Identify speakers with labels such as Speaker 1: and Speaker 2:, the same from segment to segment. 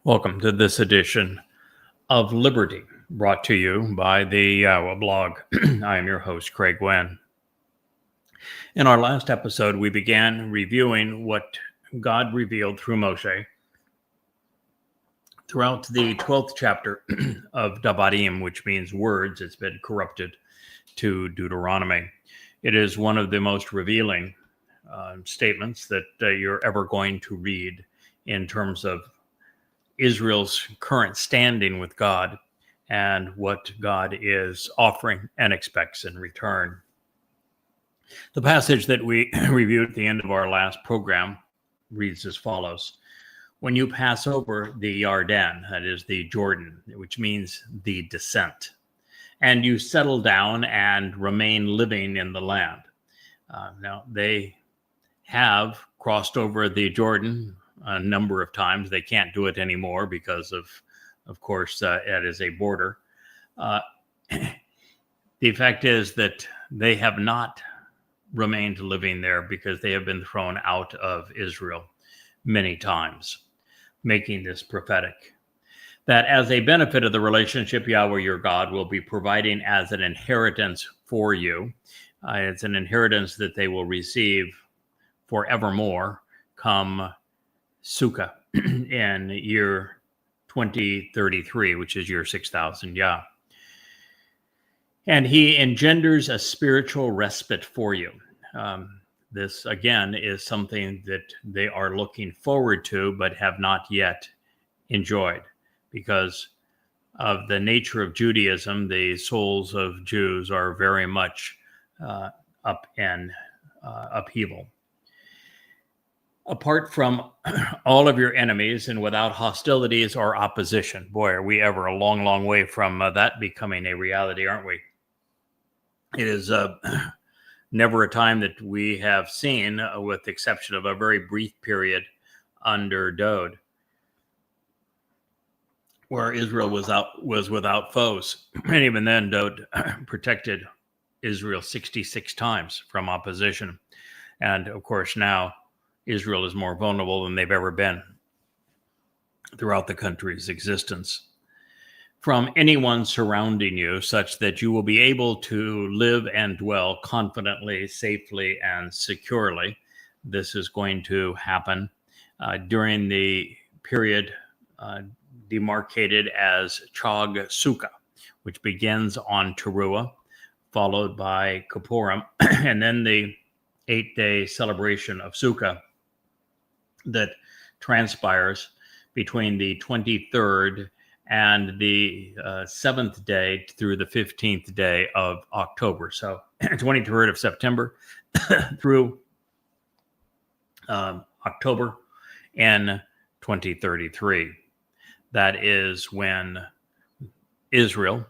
Speaker 1: Welcome to this edition of Liberty, brought to you by the YAHOWAH blog. I am your host, Craig Winn. In our last episode, we began reviewing what God revealed through Moshe throughout the 12th chapter of Dabarim, which means words. It's been corrupted to Deuteronomy. It is one of the most revealing statements that you're ever going to read in terms of Israel's current standing with God and what God is offering and expects in return. The passage that we reviewed at the end of our last program reads as follows. When you pass over the Yarden, that is the Jordan, which means the descent, and you settle down and remain living in the land. Now, they have crossed over the Jordan a number of times. They can't do it anymore because of course, it is a border. The fact is that they have not remained living there because they have been thrown out of Israel many times, making this prophetic. That as a benefit of the relationship, Yahweh your God will be providing as an inheritance for you. It's an inheritance that they will receive forevermore come Sukkah in year 2033, which is year 6000 Yah. And he engenders a spiritual respite for you. This, again, is something that they are looking forward to, but have not yet enjoyed. Because of the nature of Judaism, the souls of Jews are very much up in upheaval. Apart from all of your enemies and without hostilities or opposition. Boy, are we ever a long, long way from that becoming a reality, aren't we? It is never a time that we have seen, with the exception of a very brief period under Dowd, where Israel was without foes. And even then, Dowd protected Israel 66 times from opposition. And of course, now Israel is more vulnerable than they've ever been throughout the country's existence from anyone surrounding you, such that you will be able to live and dwell confidently, safely, and securely. This is going to happen during the period demarcated as Chag Sukkah, which begins on Towrah, followed by Kippurim, and then the 8-day celebration of Sukkah that transpires between the 23rd and the 7th day through the 15th day of October. So 23rd of September through October in 2033. That is when Israel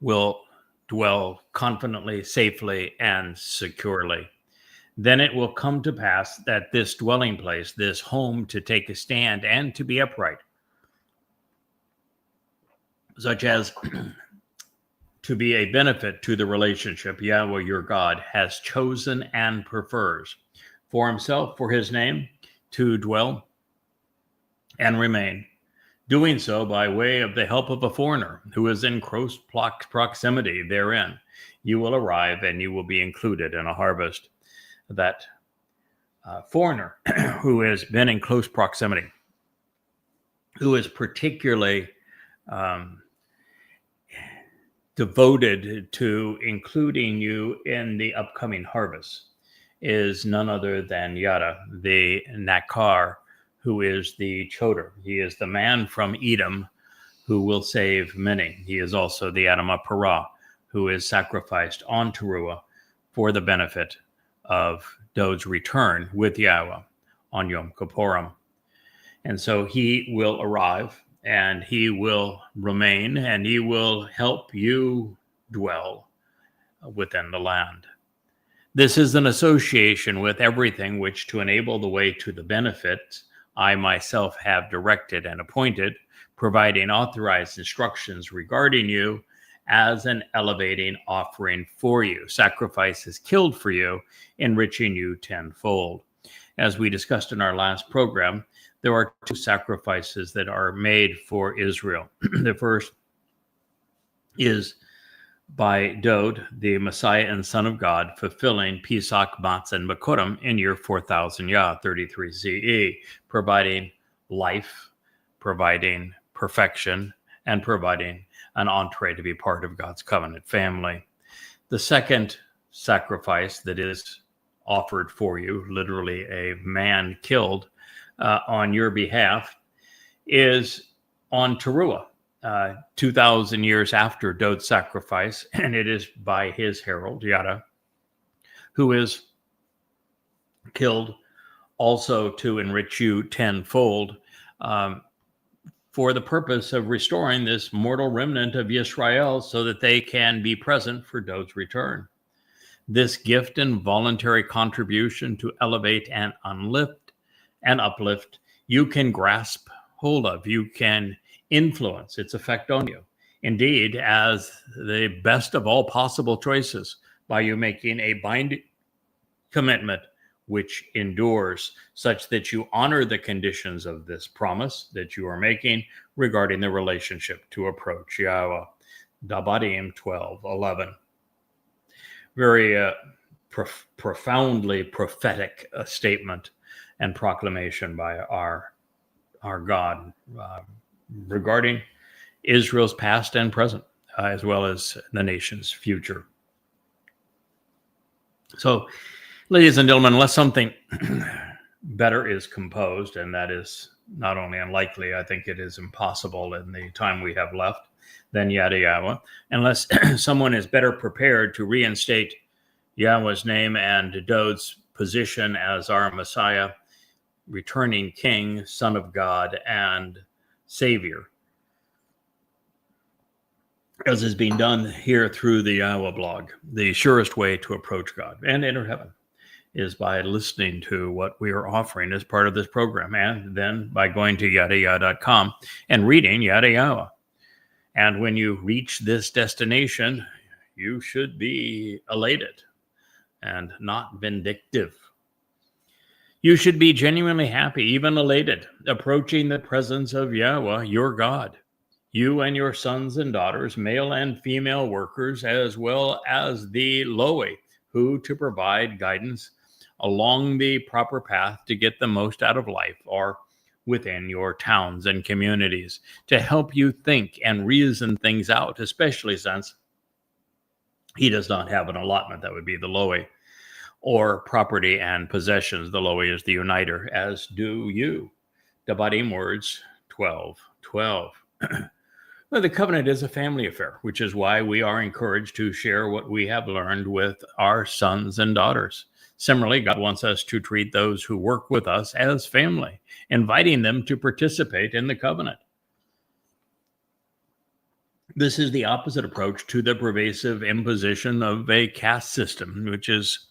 Speaker 1: will dwell confidently, safely, and securely. Then it will come to pass that this dwelling place, this home to take a stand and to be upright, such as to be a benefit to the relationship Yahweh your God has chosen and prefers for himself, for his name, to dwell and remain, doing so by way of the help of a foreigner who is in close proximity therein. You will arrive and you will be included in a harvest. That foreigner who has been in close proximity, who is particularly devoted to including you in the upcoming harvest, is none other than Yada, the Nakar, who is the Choder. He is the man from Edom who will save many. He is also the Adamah Parah, who is sacrificed on Towrah for the benefit of Dowd's return with Yahweh on Yom Kippurim. And so he will arrive and he will remain and he will help you dwell within the land. This is an association with everything which, to enable the way to the benefit, I myself have directed and appointed, providing authorized instructions regarding you as an elevating offering for you. Sacrifices killed for you, enriching you tenfold. As we discussed in our last program, there are two sacrifices that are made for Israel. The first is by Dowd, the Messiah and Son of God, fulfilling Pesach, Matzah, and Bikurim in year 4000 Yah, 33 CE, providing life, providing perfection, and providing an entree to be part of God's covenant family. The second sacrifice that is offered for you, literally a man killed on your behalf, is on Towrah, 2,000 years after Dowd's sacrifice, and it is by his herald, Yada, who is killed also to enrich you tenfold, for the purpose of restoring this mortal remnant of Yisrael so that they can be present for Dowd's return. This gift and voluntary contribution to elevate and uplift, you can grasp hold of, you can influence its effect on you. Indeed, as the best of all possible choices, by you making a binding commitment which endures, such that you honor the conditions of this promise that you are making regarding the relationship to approach Yahweh. Dabarim 12:11. Very profoundly prophetic statement and proclamation by our God regarding Israel's past and present, as well as the nation's future. So, ladies and gentlemen, unless something better is composed, and that is not only unlikely, I think it is impossible in the time we have left, than YadaYahowah, unless someone is better prepared to reinstate Yahweh's name and Dowd's position as our Messiah, returning King, Son of God, and Savior, as is being done here through the Yahowah blog. The surest way to approach God and enter heaven is by listening to what we are offering as part of this program, and then by going to YadaYah.com and reading YadaYahowah. And when you reach this destination, you should be elated and not vindictive. You should be genuinely happy, even elated, approaching the presence of Yahweh, your God. You and your sons and daughters, male and female workers, as well as the Lowy, who to provide guidance along the proper path to get the most out of life, are within your towns and communities to help you think and reason things out, especially since he does not have an allotment. That would be the Lowy, or property and possessions. The Lowy is the uniter, as do you. Dabarim words 12:12. Well, the covenant is a family affair, which is why we are encouraged to share what we have learned with our sons and daughters. Similarly, God wants us to treat those who work with us as family, inviting them to participate in the covenant. This is the opposite approach to the pervasive imposition of a caste system, which is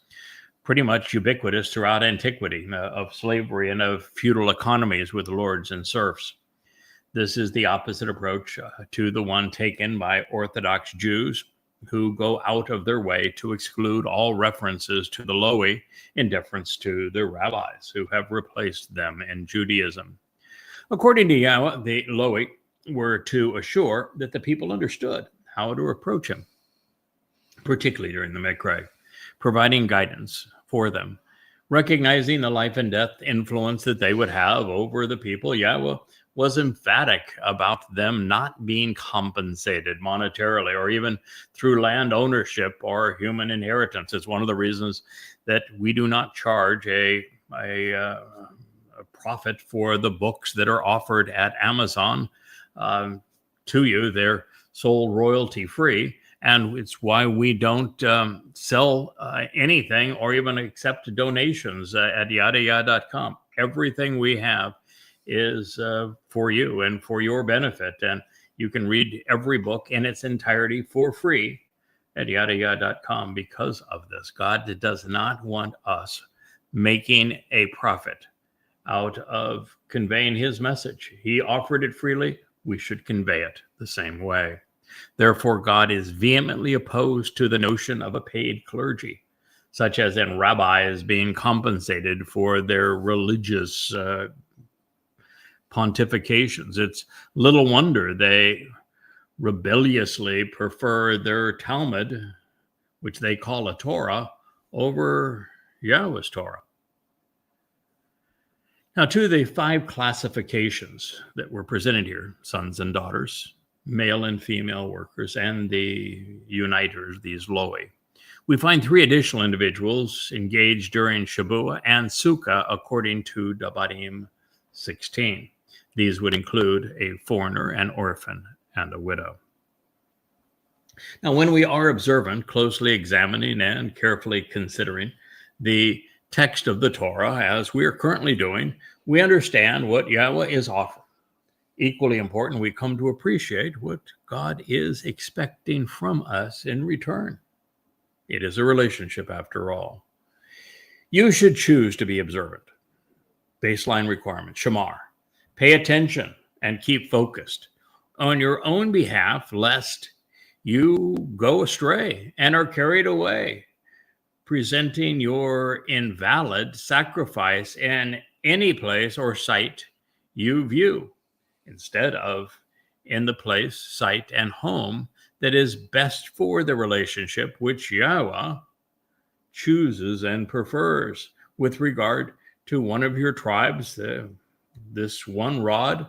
Speaker 1: pretty much ubiquitous throughout antiquity, of slavery and of feudal economies with lords and serfs. This is the opposite approach to the one taken by Orthodox Jews, who go out of their way to exclude all references to the Lowy in deference to their rabbis who have replaced them in Judaism. According to Yahweh, the Lowy were to assure that the people understood how to approach him, particularly during the Miqraey, providing guidance for them, recognizing the life and death influence that they would have over the people. Yahweh was emphatic about them not being compensated monetarily or even through land ownership or human inheritance. It's one of the reasons that we do not charge a profit for the books that are offered at Amazon to you. They're sold royalty free. And it's why we don't sell anything or even accept donations at YadaYah.com. Everything we have is for you and for your benefit. And you can read every book in its entirety for free at YadaYah.com because of this. God does not want us making a profit out of conveying his message. He offered it freely. We should convey it the same way. Therefore, God is vehemently opposed to the notion of a paid clergy, such as in rabbis being compensated for their religious pontifications. It's little wonder they rebelliously prefer their Talmud, which they call a Torah, over Yahweh's Torah. Now, to the 5 classifications that were presented here, sons and daughters, male and female workers, and the uniters, these Loi, we find 3 additional individuals engaged during Shabuah and Sukkah according to Dabarim 16. These would include a foreigner, an orphan, and a widow. Now, when we are observant, closely examining and carefully considering the text of the Torah, as we are currently doing, we understand what Yahweh is offering. Equally important, we come to appreciate what God is expecting from us in return. It is a relationship after all. You should choose to be observant. Baseline requirement, shamar. Pay attention and keep focused on your own behalf, lest you go astray and are carried away, presenting your invalid sacrifice in any place or site you view, instead of in the place, site, and home that is best for the relationship which Yahweh chooses and prefers with regard to one of your tribes, this one rod,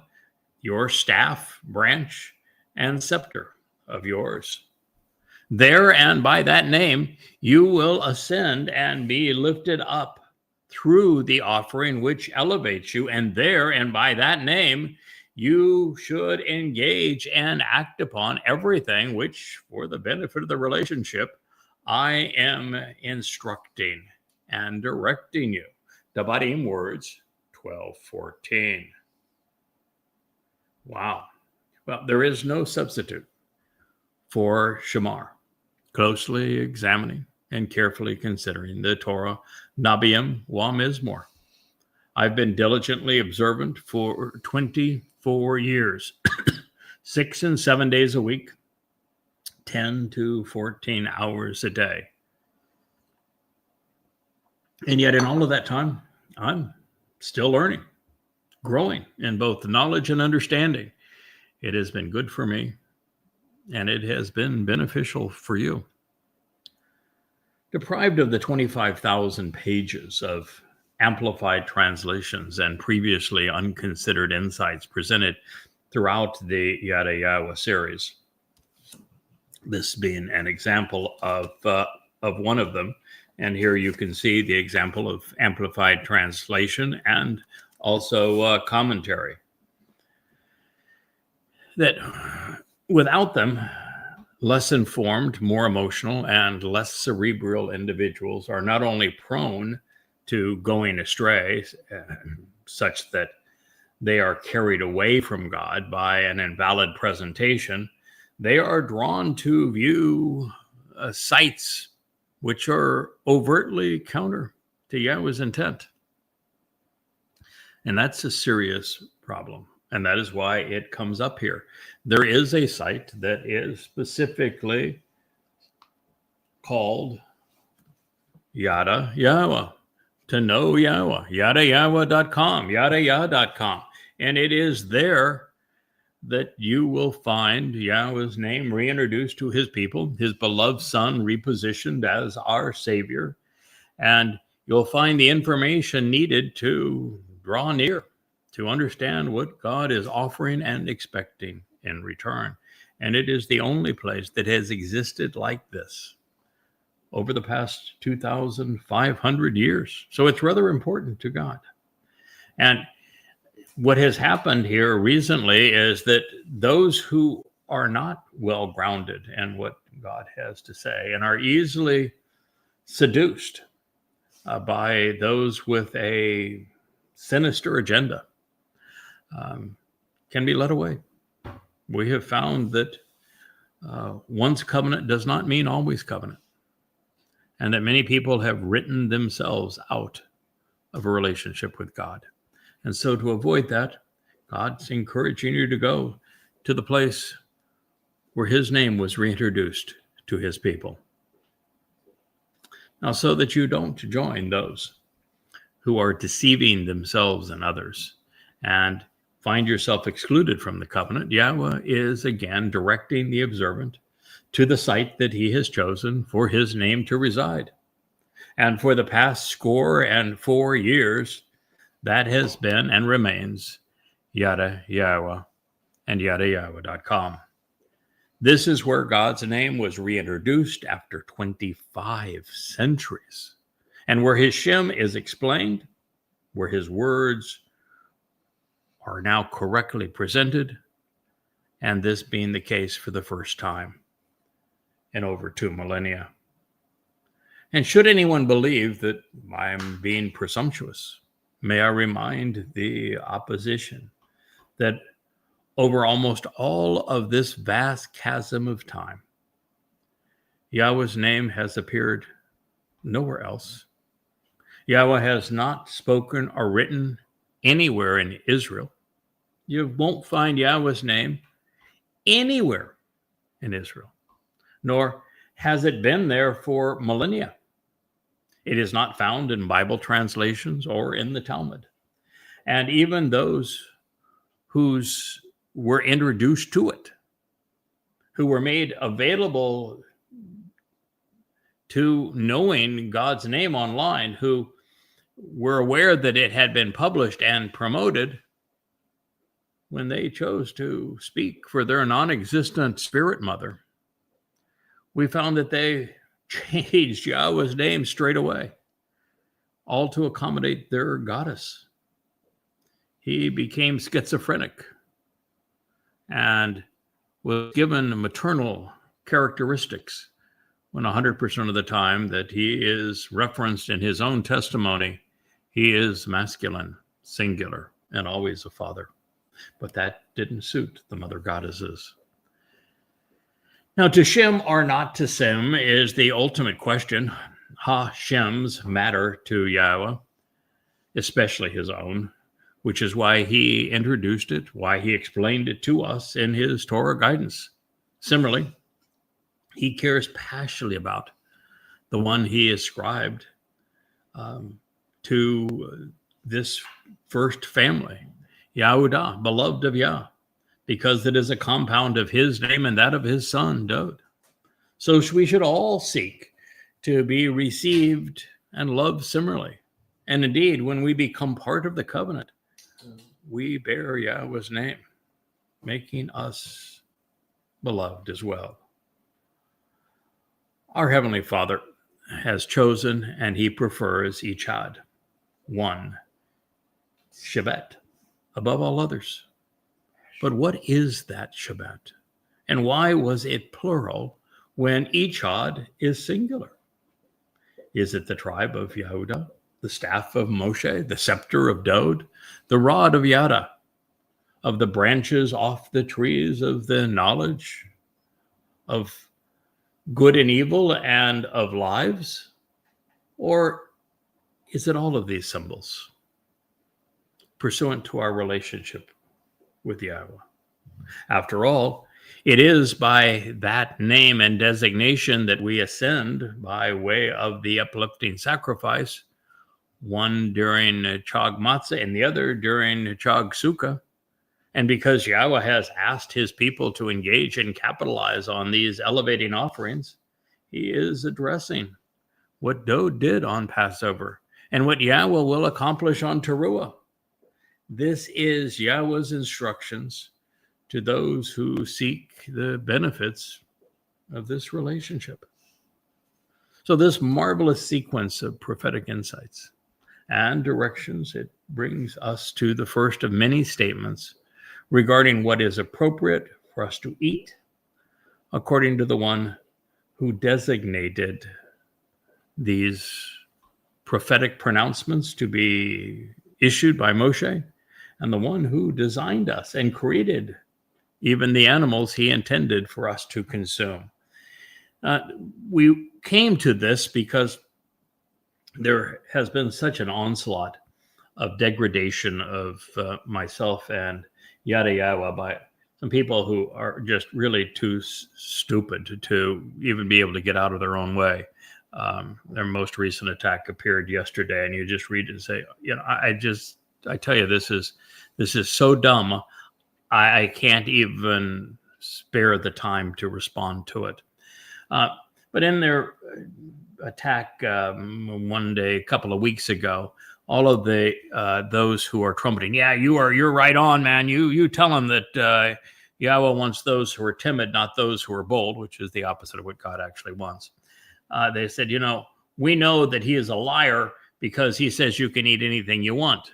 Speaker 1: your staff, branch, and scepter of yours. There and by that name, you will ascend and be lifted up through the offering which elevates you. And there and by that name, you should engage and act upon everything which, for the benefit of the relationship, I am instructing and directing you. Dabarim words 12:14. Wow. Well, there is no substitute for shamar. Closely examining and carefully considering the Torah, Nabiim wa Mizmor. I've been diligently observant for 24 years, 6 and 7 days a week, 10 to 14 hours a day. And yet in all of that time, I'm still learning, growing in both knowledge and understanding. It has been good for me, and it has been beneficial for you. Deprived of the 25,000 pages of amplified translations and previously unconsidered insights presented throughout the YadaYahowah series, this being an example of one of them. And here you can see the example of amplified translation and also commentary. That without them, less informed, more emotional, and less cerebral individuals are not only prone to going astray, such that they are carried away from God by an invalid presentation, they are drawn to view sites which are overtly counter to Yahweh's intent. And that's a serious problem. And that is why it comes up here. There is a site that is specifically called YadaYahowah, to know Yahweh, YadaYahowah.com, YadaYah.com. And it is there that you will find Yahweh's name reintroduced to his people, his beloved son repositioned as our Savior. And you'll find the information needed to draw near, to understand what God is offering and expecting in return. And it is the only place that has existed like this over the past 2,500 years. So it's rather important to God. And what has happened here recently is that those who are not well grounded in what God has to say and are easily seduced by those with a sinister agenda can be led away. We have found that once covenant does not mean always covenant, and that many people have written themselves out of a relationship with God. And so to avoid that, God's encouraging you to go to the place where his name was reintroduced to his people. Now, so that you don't join those who are deceiving themselves and others and find yourself excluded from the covenant, Yahweh is again directing the observant to the site that he has chosen for his name to reside. And for the past 4 years, that has been and remains YadaYahowah and YadaYahowah.com. This is where God's name was reintroduced after 25 centuries, and where his Shem is explained, where his words are now correctly presented, and this being the case for the first time in over 2 millennia. And should anyone believe that I'm being presumptuous, may I remind the opposition that over almost all of this vast chasm of time, Yahweh's name has appeared nowhere else. Yahweh has not spoken or written anywhere in Israel. You won't find Yahweh's name anywhere in Israel, nor has it been there for millennia. It is not found in Bible translations or in the Talmud. And even those whose were introduced to it, who were made available to knowing God's name online, who were aware that it had been published and promoted, when they chose to speak for their non-existent spirit mother, we found that they changed Yahweh's name straight away, all to accommodate their goddess. He became schizophrenic and was given maternal characteristics when 100% of the time that he is referenced in his own testimony, he is masculine, singular, and always a father. But that didn't suit the mother goddesses. Now, to Shem or not to Shem is the ultimate question. Ha-Shems matter to Yahweh, especially his own, which is why he introduced it, why he explained it to us in his Torah guidance. Similarly, he cares passionately about the one he ascribed to this first family, Yahudah, beloved of Yah, because it is a compound of his name and that of his son, Dowd. So we should all seek to be received and loved similarly. And indeed, when we become part of the covenant, we bear Yahweh's name, making us beloved as well. Our Heavenly Father has chosen and he prefers Echad, one, Shabbat, above all others. But what is that Shabbat? And why was it plural when Echad is singular? Is it the tribe of Yehudah, the staff of Moshe, the scepter of Dowd, the rod of Yada, of the branches off the trees of the knowledge of good and evil and of lives? Or is it all of these symbols pursuant to our relationship with Yahweh? After all, it is by that name and designation that we ascend by way of the uplifting sacrifice, one during Chag Matzah and the other during Chag Sukkah. And because Yahweh has asked his people to engage and capitalize on these elevating offerings, he is addressing what Dowd did on Passover and what Yahweh will accomplish on Towrah. This is Yahweh's instructions to those who seek the benefits of this relationship. So this marvelous sequence of prophetic insights and directions, it brings us to the first of many statements regarding what is appropriate for us to eat according to the one who designated these prophetic pronouncements to be issued by Moshe, and the one who designed us and created even the animals he intended for us to consume. We came to this because there has been such an onslaught of degradation of myself and YadaYahowah by some people who are just really too stupid to even be able to get out of their own way. Their most recent attack appeared yesterday, and you just read it and say, I tell you, this is so dumb. I can't even spare the time to respond to it. But in their attack one day, a couple of weeks ago, all of the those who are trumpeting, yeah, you're right on, man. You tell them that Yahweh wants those who are timid, not those who are bold, which is the opposite of what God actually wants. They said, we know that he is a liar because he says you can eat anything you want.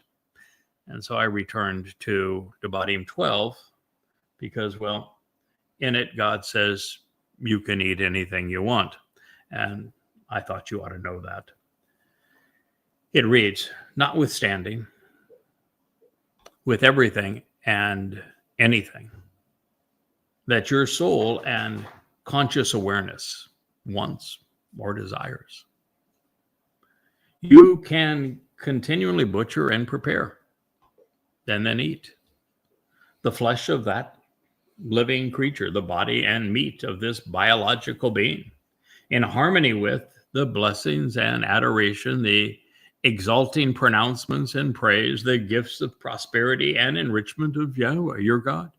Speaker 1: And so I returned to Dabarim 12 because, well, in it, God says you can eat anything you want. And I thought you ought to know that. It reads, notwithstanding, with everything and anything that your soul and conscious awareness wants or desires, you can continually butcher and prepare, and then eat the flesh of that living creature, the body and meat of this biological being, in harmony with the blessings and adoration, the exalting pronouncements and praise, the gifts of prosperity and enrichment of Yahweh, your God,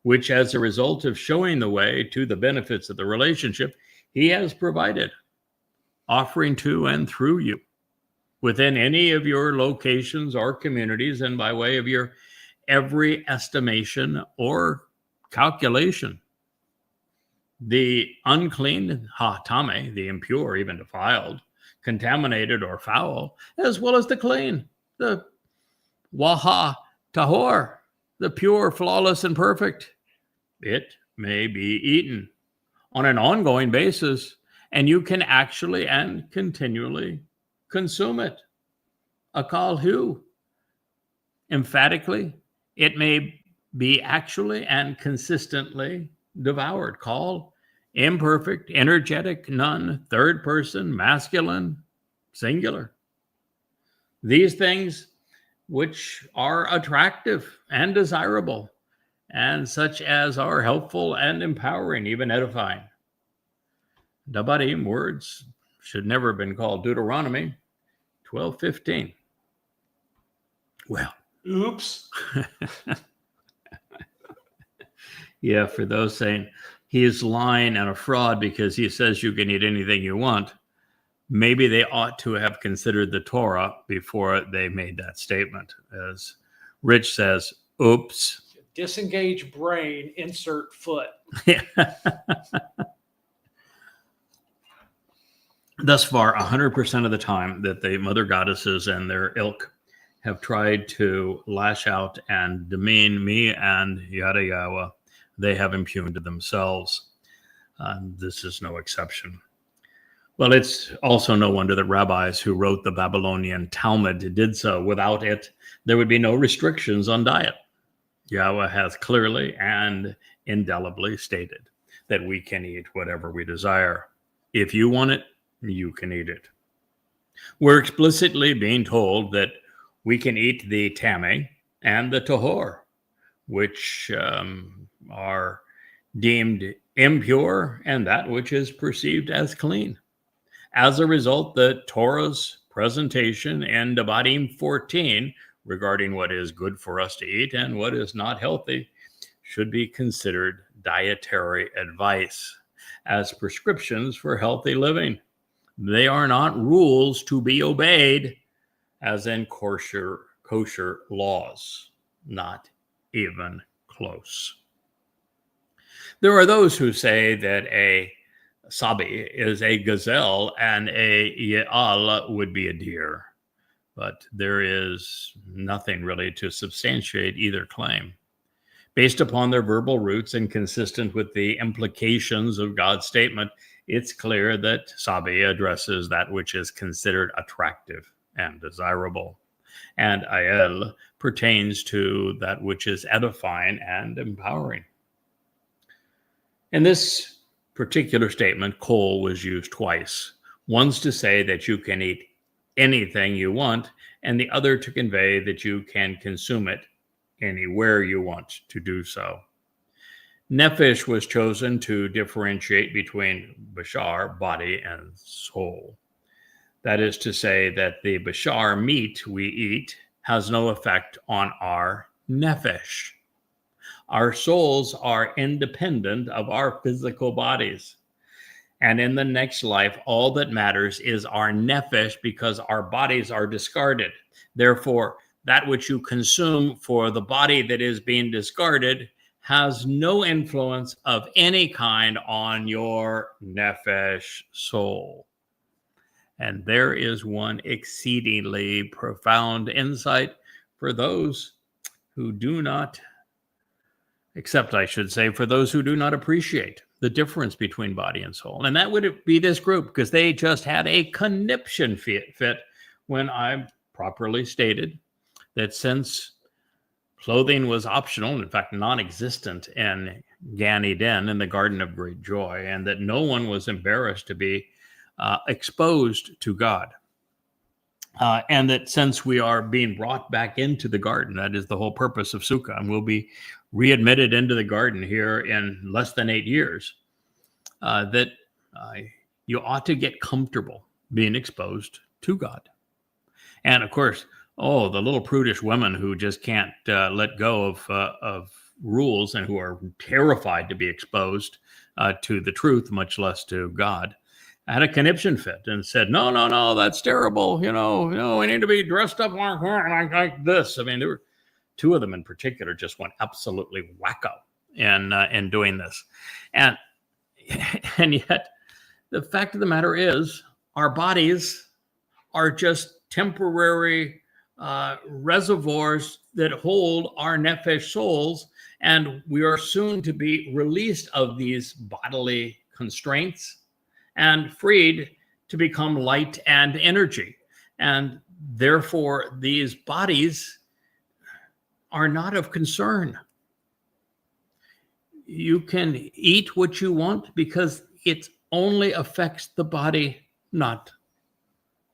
Speaker 1: which as a result of showing the way to the benefits of the relationship, he has provided, offering to and through you, within any of your locations or communities, and by way of your every estimation or calculation. The unclean, ha-tame, the impure, even defiled, contaminated or foul, as well as the clean, the tahor, the pure, flawless, and perfect. It may be eaten on an ongoing basis, and you can actually and continually consume it. Akal hu. Emphatically, it may be actually and consistently devoured. Call imperfect, energetic, none, third person, masculine, singular. These things which are attractive and desirable, and such as are helpful and empowering, even edifying. Dabarim words should never have been called Deuteronomy 12:15. Well,
Speaker 2: oops.
Speaker 1: Yeah, for those saying he is lying and a fraud because he says you can eat anything you want, maybe they ought to have considered the Torah before they made that statement. As Rich says, oops.
Speaker 2: Disengage brain, insert foot.
Speaker 1: Thus far, 100% of the time that the mother goddesses and their ilk have tried to lash out and demean me and YadaYahowah, they have impugned themselves. This is no exception. Well, it's also no wonder that rabbis who wrote the Babylonian Talmud did so. Without it, there would be no restrictions on diet. Yahweh has clearly and indelibly stated that we can eat whatever we desire. If you want it, you can eat it. We're explicitly being told that we can eat the tame and the tahor, which are deemed impure, and that which is perceived as clean. As a result, the Torah's presentation in Dabarim 14 regarding what is good for us to eat and what is not healthy should be considered dietary advice as prescriptions for healthy living. They are not rules to be obeyed, as in kosher laws, not even close. There are those who say that a sabi is a gazelle and a ya'al would be a deer, but there is nothing really to substantiate either claim. Based upon their verbal roots and consistent with the implications of God's statement, it's clear that sabi addresses that which is considered attractive and desirable, and ayel pertains to that which is edifying and empowering. In this particular statement, kol was used twice. One's to say that you can eat anything you want, and the other to convey that you can consume it anywhere you want to do so. Nefesh was chosen to differentiate between bashar, body, and soul. That is to say that the bashar meat we eat has no effect on our nephesh. Our souls are independent of our physical bodies. And in the next life, all that matters is our nephesh, because our bodies are discarded. Therefore, that which you consume for the body that is being discarded has no influence of any kind on your nephesh soul. And there is one exceedingly profound insight for those who do not, except I should say, for those who do not appreciate the difference between body and soul. And that would be this group, because they just had a conniption fit when I properly stated that since clothing was optional, in fact, non-existent in Gan Eden, in the Garden of Great Joy, and that no one was embarrassed to be exposed to God. And that since we are being brought back into the garden, that is the whole purpose of Sukkah, and we'll be readmitted into the garden here in less than 8 years, that you ought to get comfortable being exposed to God. And of course, the little prudish women who just can't let go of rules and who are terrified to be exposed to the truth, much less to God, had a conniption fit and said, no, that's terrible. We need to be dressed up like this. I mean, there were two of them in particular just went absolutely wacko in doing this. And yet the fact of the matter is our bodies are just temporary reservoirs that hold our nephesh souls, and we are soon to be released of these bodily constraints and freed to become light and energy. And therefore, these bodies are not of concern. You can eat what you want because it only affects the body, not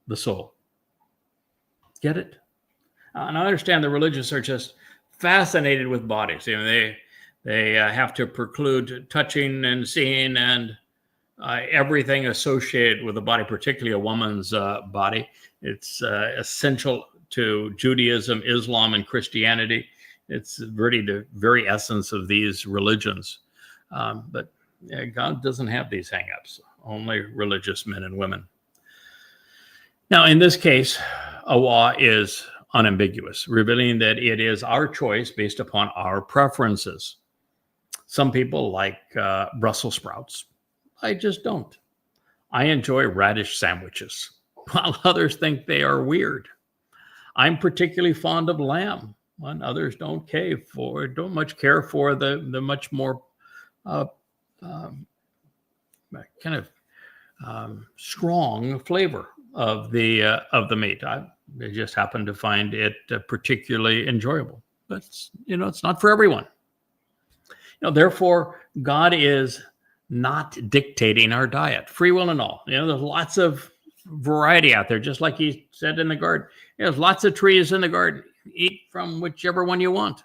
Speaker 1: the soul. Get it? And I understand the religious are just fascinated with bodies. They have to preclude touching and seeing and everything associated with the body, particularly a woman's body. It's essential to Judaism, Islam, and Christianity. It's really the very essence of these religions. But God doesn't have these hang-ups, only religious men and women. Now, in this case, YAHOWAH is unambiguous, revealing that it is our choice based upon our preferences. Some people like Brussels sprouts. I just don't. I enjoy radish sandwiches, while others think they are weird. I'm particularly fond of lamb, when others don't much care for the much more strong flavor of the meat. I just happen to find it particularly enjoyable, but it's not for everyone. Therefore, God is not dictating our diet, free will and all. There's lots of variety out there, just like he said in the garden. There's lots of trees in the garden. Eat from whichever one you want.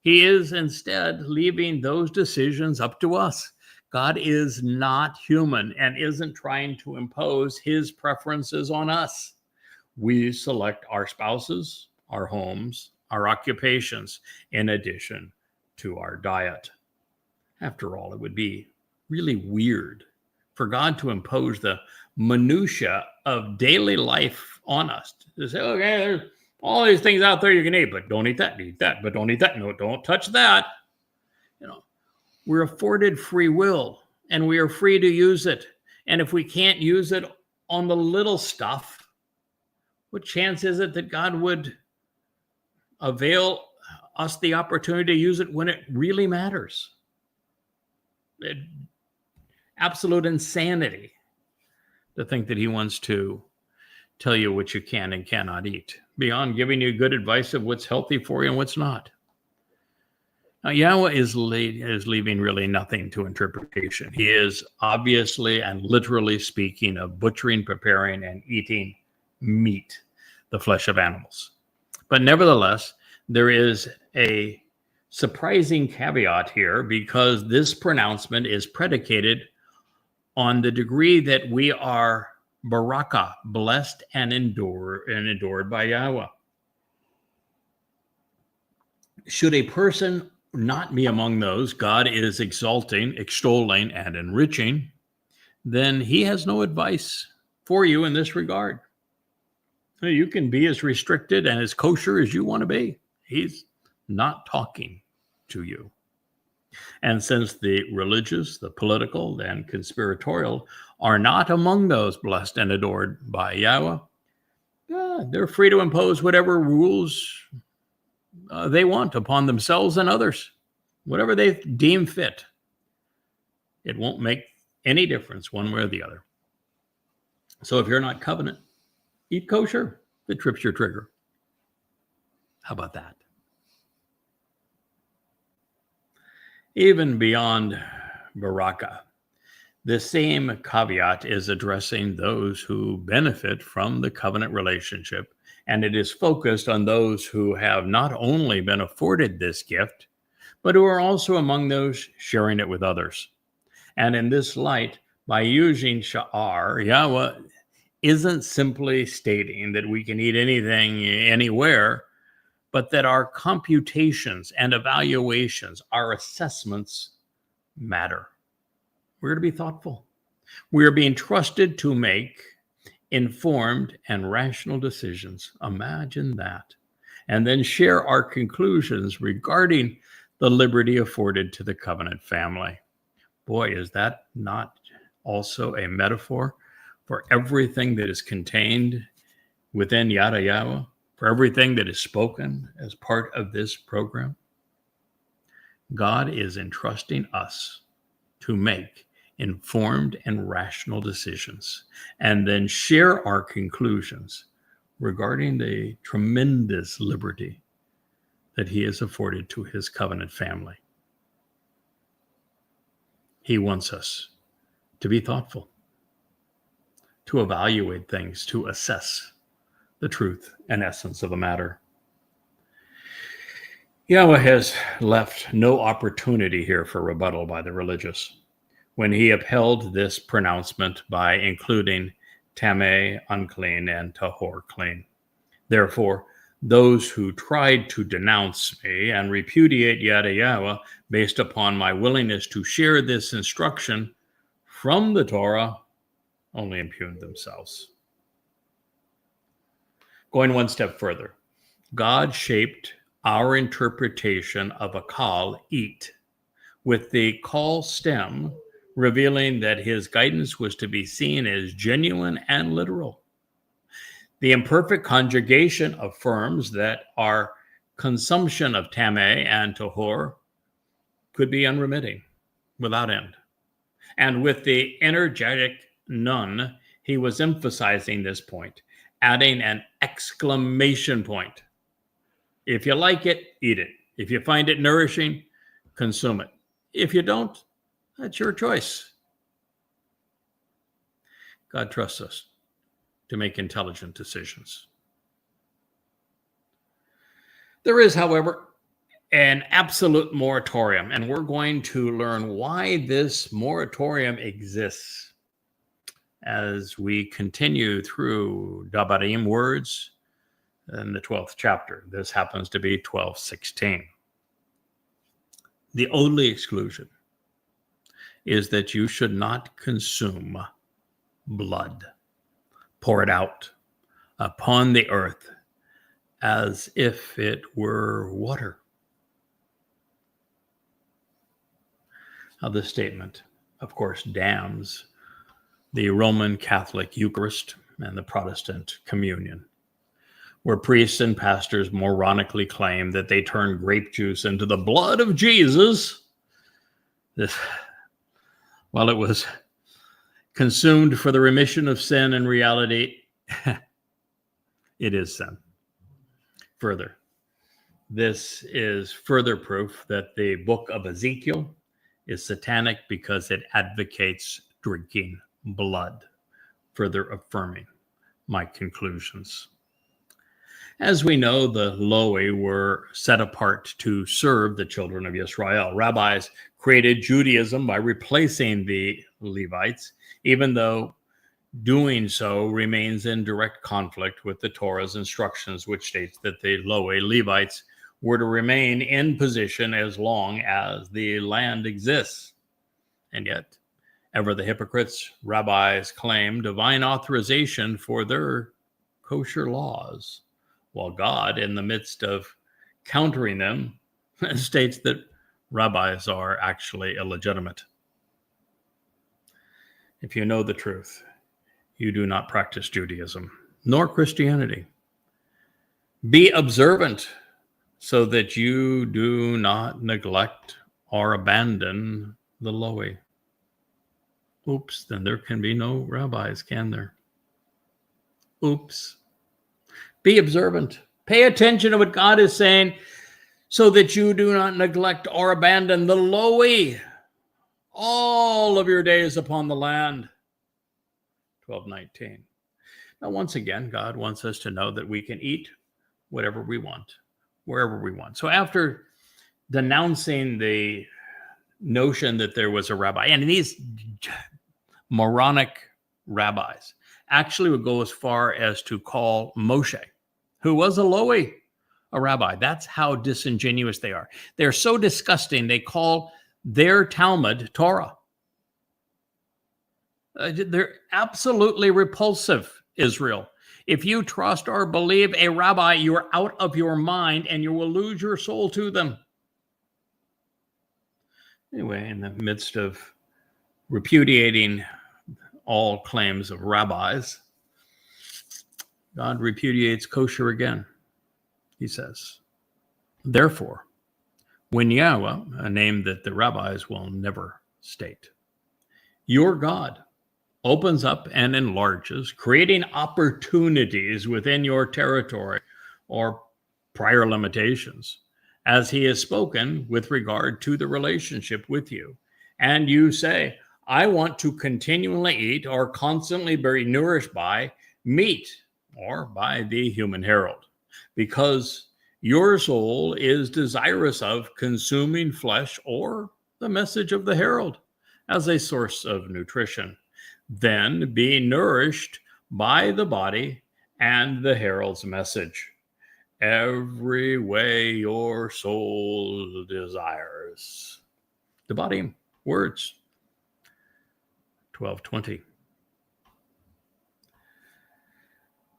Speaker 1: He is instead leaving those decisions up to us. God is not human and isn't trying to impose his preferences on us. We select our spouses, our homes, our occupations, in addition to our diet. After all, it would be really weird for God to impose the minutia of daily life on us. To say, okay, there's all these things out there you can eat, but don't eat that, but don't eat that. No, don't touch that. We're afforded free will, and we are free to use it. And if we can't use it on the little stuff, what chance is it that God would avail us the opportunity to use it when it really matters? Absolute insanity to think that he wants to tell you what you can and cannot eat, beyond giving you good advice of what's healthy for you and what's not. Now, YAHOWAH is leaving really nothing to interpretation. He is obviously and literally speaking of butchering, preparing, and eating meat, the flesh of animals. But nevertheless, there is a surprising caveat here, because this pronouncement is predicated on the degree that we are baraka, blessed and endured by YAHOWAH. Should a person not be among those God is exalting, extolling, and enriching, then he has no advice for you in this regard. You can be as restricted and as kosher as you want to be. He's not talking to you. And since the religious, the political, and conspiratorial are not among those blessed and adored by Yahweh, they're free to impose whatever rules they want upon themselves and others, whatever they deem fit. It won't make any difference one way or the other. So if you're not covenant, eat kosher if it trips your trigger. How about that? Even beyond Baraka, the same caveat is addressing those who benefit from the covenant relationship, and it is focused on those who have not only been afforded this gift, but who are also among those sharing it with others. And in this light, by using Sha'ar, Yahweh isn't simply stating that we can eat anything, anywhere, but that our computations and evaluations, our assessments matter. We're to be thoughtful. We are being trusted to make informed and rational decisions. Imagine that. And then share our conclusions regarding the liberty afforded to the covenant family. Boy, is that not also a metaphor for everything that is contained within YadaYahowah, for everything that is spoken as part of this program? God is entrusting us to make informed and rational decisions, and then share our conclusions regarding the tremendous liberty that he has afforded to his covenant family. He wants us to be thoughtful, to evaluate things, to assess the truth and essence of a matter. Yahweh has left no opportunity here for rebuttal by the religious when he upheld this pronouncement by including Tameh, unclean, and Tahor, clean. Therefore, those who tried to denounce me and repudiate YadaYahowah based upon my willingness to share this instruction from the Torah only impugned themselves. Going one step further, God shaped our interpretation of a call, eat, with the call stem revealing that his guidance was to be seen as genuine and literal. The imperfect conjugation affirms that our consumption of Tameh and Tahor could be unremitting, without end. And with the energetic nun, he was emphasizing this point, adding an exclamation point. If you like it, eat it. If you find it nourishing, consume it. If you don't, that's your choice. God trusts us to make intelligent decisions. There is, however, an absolute moratorium, and we're going to learn why this moratorium exists as we continue through Dabarim words in the 12th chapter. This happens to be 12:16. The only exclusion is that you should not consume blood. Pour it out upon the earth as if it were water. Now, this statement, of course, damns the Roman Catholic Eucharist and the Protestant Communion, where priests and pastors moronically claim that they turn grape juice into the blood of Jesus. While it was consumed for the remission of sin, in reality, it is sin. Further, this is further proof that the book of Ezekiel is satanic because it advocates drinking blood, further affirming my conclusions. As we know, the Loi were set apart to serve the children of Yisrael. Rabbis created Judaism by replacing the Levites, even though doing so remains in direct conflict with the Torah's instructions, which states that the Loi Levites were to remain in position as long as the land exists. And yet, ever the hypocrites, rabbis claim divine authorization for their kosher laws, while God, in the midst of countering them, states that rabbis are actually illegitimate. If you know the truth, you do not practice Judaism, nor Christianity. Be observant so that you do not neglect or abandon the lowly. Oops, then there can be no rabbis, can there? Oops. Be observant. Pay attention to what God is saying so that you do not neglect or abandon the lowly all of your days upon the land. 12:19. Now, once again, God wants us to know that we can eat whatever we want, wherever we want. So after denouncing the notion that there was a rabbi, and these moronic rabbis actually would go as far as to call Moshe, who was a lowly, a rabbi. That's how disingenuous they are. They're so disgusting, they call their Talmud Torah. They're absolutely repulsive, Israel. If you trust or believe a rabbi, you are out of your mind and you will lose your soul to them. Anyway, in the midst of repudiating all claims of rabbis, God repudiates kosher again. He says, therefore, when Yahweh, a name that the rabbis will never state, your God opens up and enlarges, creating opportunities within your territory or prior limitations, as he has spoken with regard to the relationship with you. And you say, I want to continually eat or constantly be nourished by meat or by the human herald, because your soul is desirous of consuming flesh or the message of the herald as a source of nutrition. Then be nourished by the body and the herald's message, every way your soul desires. Dabarim, words, 12:20.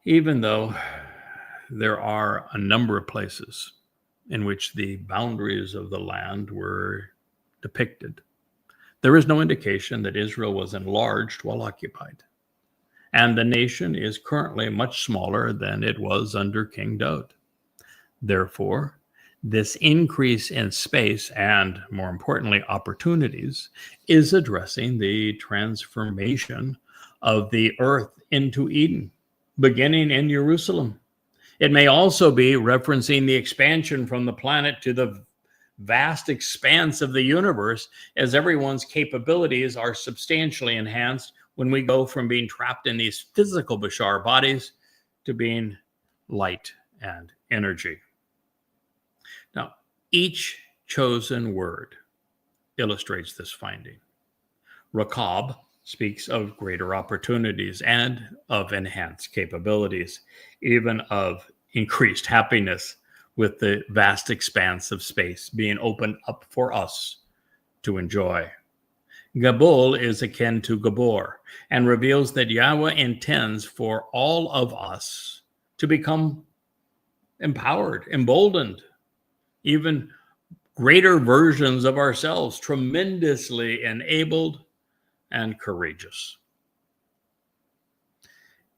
Speaker 1: Even though there are a number of places in which the boundaries of the land were depicted, there is no indication that Israel was enlarged while occupied. And the nation is currently much smaller than it was under King Dowd. Therefore, this increase in space and, more importantly, opportunities is addressing the transformation of the earth into Eden, beginning in Jerusalem. It may also be referencing the expansion from the planet to the vast expanse of the universe, as everyone's capabilities are substantially enhanced when we go from being trapped in these physical Bashar bodies to being light and energy. Now, each chosen word illustrates this finding. Rakab speaks of greater opportunities and of enhanced capabilities, even of increased happiness with the vast expanse of space being opened up for us to enjoy. Gabul is akin to Gabor and reveals that Yahweh intends for all of us to become empowered, emboldened, even greater versions of ourselves, tremendously enabled and courageous.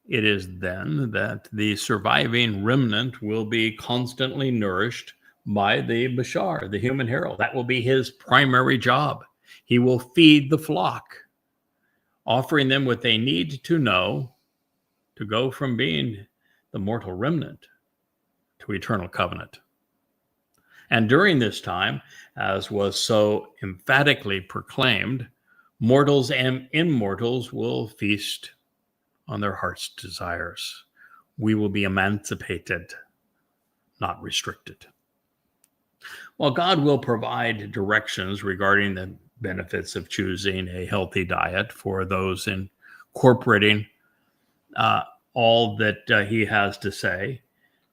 Speaker 1: It is then that the surviving remnant will be constantly nourished by the Bashar, the human herald. That will be his primary job. He will feed the flock, offering them what they need to know to go from being the mortal remnant to eternal covenant. And during this time, as was so emphatically proclaimed, mortals and immortals will feast on their heart's desires. We will be emancipated, not restricted. While God will provide directions regarding the benefits of choosing a healthy diet for those incorporating all that he has to say,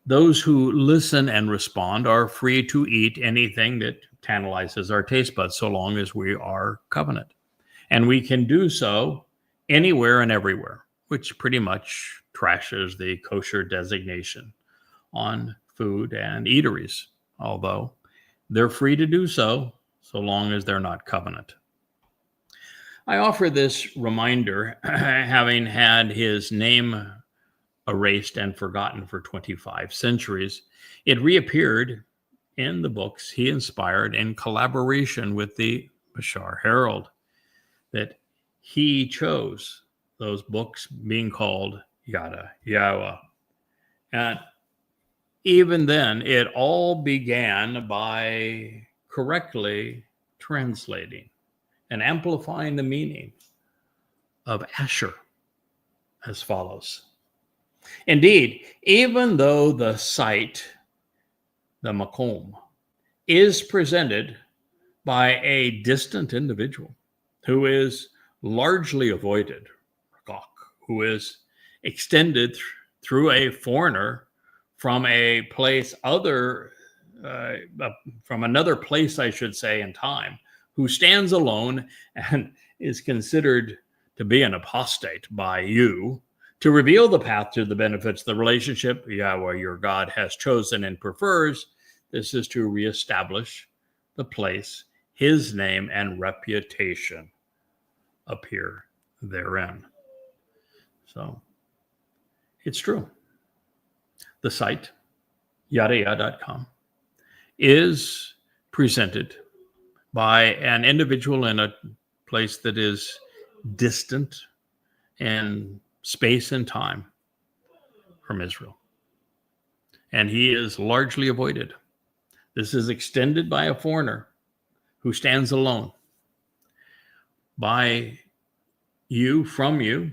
Speaker 1: Those who listen and respond are free to eat anything that tantalizes our taste buds, so long as we are covenant. And we can do so anywhere and everywhere, which pretty much trashes the kosher designation on food and eateries, although they're free to do so long as they're not covenant. I offer this reminder, having had his name erased and forgotten for 25 centuries. It reappeared in the books he inspired in collaboration with the Bashar Herald, that he chose, those books being called YadaYahowah. And even then, it all began by correctly translating and amplifying the meaning of Asher as follows. Indeed, even though the site, the makom, is presented by a distant individual who is largely avoided, who is extended through a foreigner from a place from another place, I should say, in time, who stands alone and is considered to be an apostate by you, to reveal the path to the benefits of the relationship Yahweh your God has chosen and prefers. This is to reestablish the place his name and reputation appear therein. So it's true. The site, YadaYah.com, is presented by an individual in a place that is distant in space and time from Israel. And he is largely avoided. This is extended by a foreigner who stands alone by you, from you,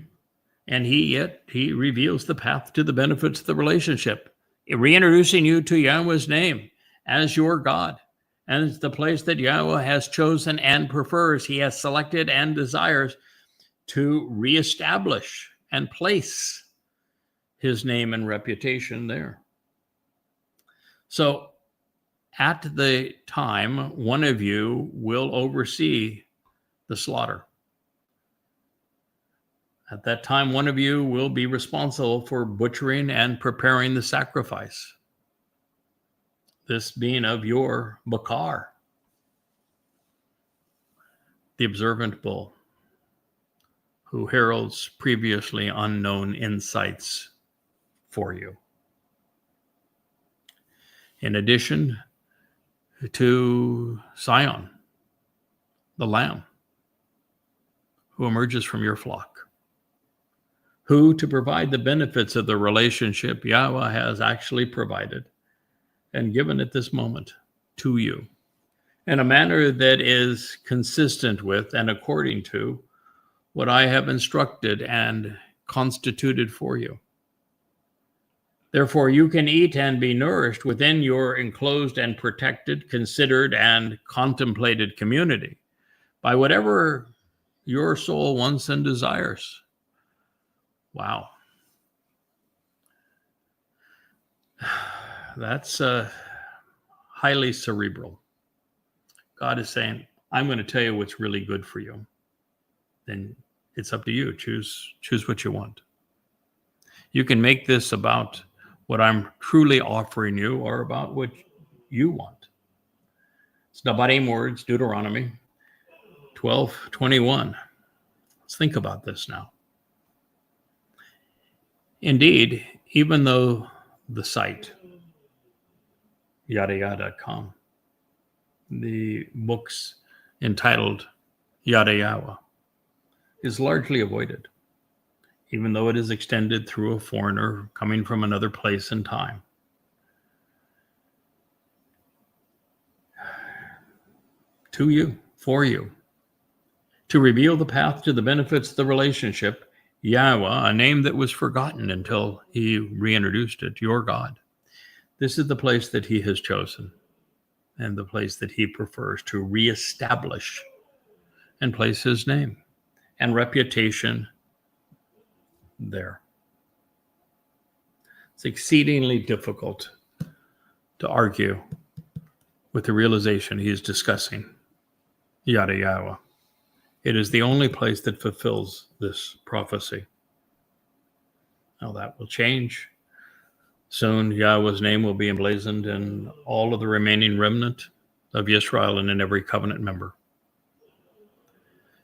Speaker 1: and he reveals the path to the benefits of the relationship, reintroducing you to Yahweh's name as your God. And it's the place that Yahweh has chosen and prefers. He has selected and desires to reestablish and place his name and reputation there. So at the time, one of you will oversee the slaughter. At that time, one of you will be responsible for butchering and preparing the sacrifice. This being of your bakar, the observant bull, who heralds previously unknown insights for you. In addition to Sion, the lamb, who emerges from your flock, who, to provide the benefits of the relationship Yahweh has actually provided and given at this moment to you in a manner that is consistent with and according to what I have instructed and constituted for you. Therefore, you can eat and be nourished within your enclosed and protected, considered and contemplated community by whatever your soul wants and desires. Wow. That's highly cerebral. God is saying, I'm going to tell you what's really good for you. Then it's up to you. Choose what you want. You can make this about what I'm truly offering you or about what you want. It's Dabarim words, Deuteronomy 12:21. Let's think about this now. Indeed, even though the site, YadaYah.com, the books entitled YadaYahowah, is largely avoided, even though it is extended through a foreigner coming from another place and time. To you, for you, to reveal the path to the benefits of the relationship, Yahweh, a name that was forgotten until he reintroduced it, your God. This is the place that he has chosen and the place that he prefers to reestablish and place his name and reputation there. It's exceedingly difficult to argue with the realization he is discussing YadaYahowah. It is the only place that fulfills this prophecy. Now that will change. Soon Yahweh's name will be emblazoned in all of the remaining remnant of Yisrael and in every covenant member.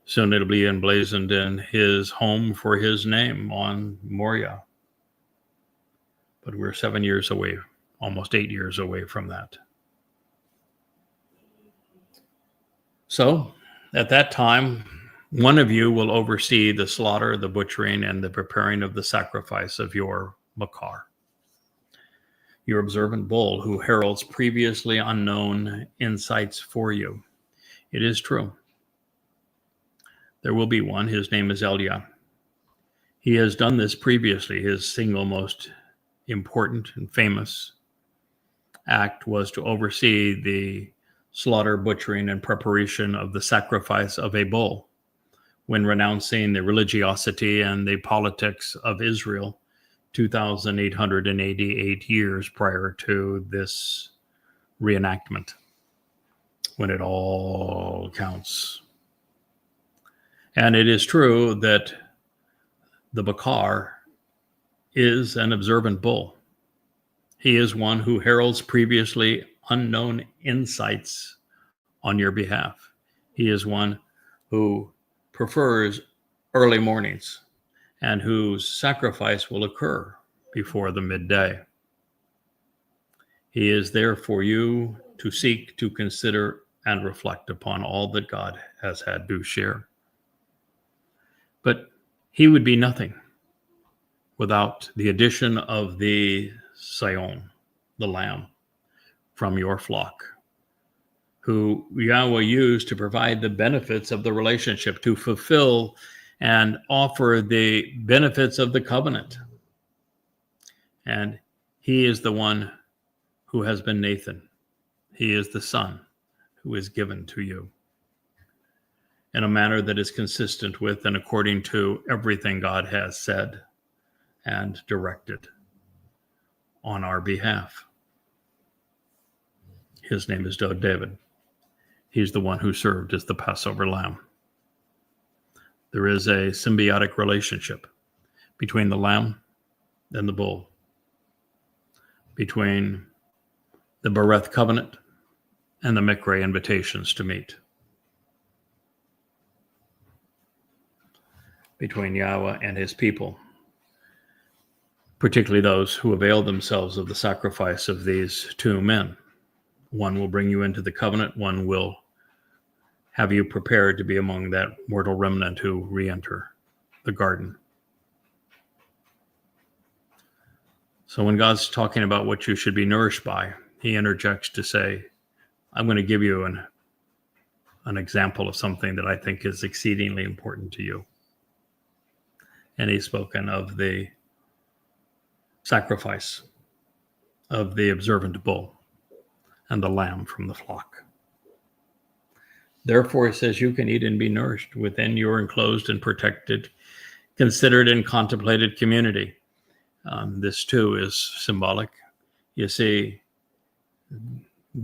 Speaker 1: Soon it'll be emblazoned in his home for his name on Moriah. But we're 7 years away, almost 8 years away from that. So at that time, one of you will oversee the slaughter, the butchering, and the preparing of the sacrifice of your Miqraey, your observant bull who heralds previously unknown insights for you. It is true. There will be one. His name is Eliah. He has done this previously. His single most important and famous act was to oversee the slaughter, butchering, and preparation of the sacrifice of a bull when renouncing the religiosity and the politics of Israel 2,888 years prior to this reenactment, when it all counts. And it is true that the Bakar is an observant bull. He is one who heralds previously unknown insights on your behalf. He is one who prefers early mornings and whose sacrifice will occur before the midday. He is there for you to seek, to consider, and reflect upon all that God has had to share. But he would be nothing without the addition of the Sion, the lamb from your flock, who Yahweh used to provide the benefits of the relationship, to fulfill and offer the benefits of the covenant. And he is the one who has been Nathan. He is the son who is given to you in a manner that is consistent with and according to everything God has said and directed on our behalf. His name is David. He's the one who served as the Passover lamb. There is a symbiotic relationship between the lamb and the bull, between the Bereth covenant and the Miqraey invitations to meet, between Yahweh and his people, particularly those who avail themselves of the sacrifice of these two men. One will bring you into the covenant, one will have you prepared to be among that mortal remnant who re-enter the garden. So when God's talking about what you should be nourished by, he interjects to say, I'm going to give you an example of something that I think is exceedingly important to you. And he's spoken of the sacrifice of the observant bull and the lamb from the flock. Therefore, he says, you can eat and be nourished within your enclosed and protected, considered and contemplated community. This too is symbolic. You see,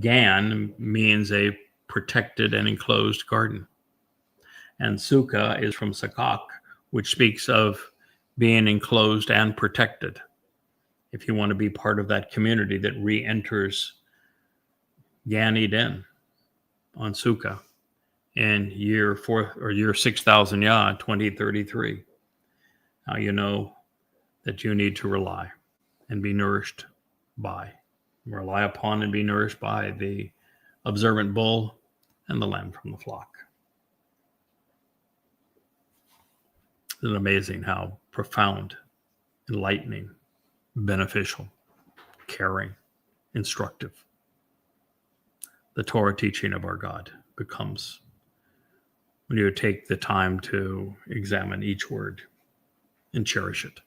Speaker 1: Gan means a protected and enclosed garden. And Sukkah is from Sakak, which speaks of being enclosed and protected. If you want to be part of that community that re-enters Gan Eden on Sukkah in year 6,000 Yah, 2033. Now you know that you need to rely and be nourished by, rely upon and be nourished by the observant bull and the lamb from the flock. It's amazing how profound, enlightening, beneficial, caring, instructive the Torah teaching of our God becomes when you take the time to examine each word and cherish it.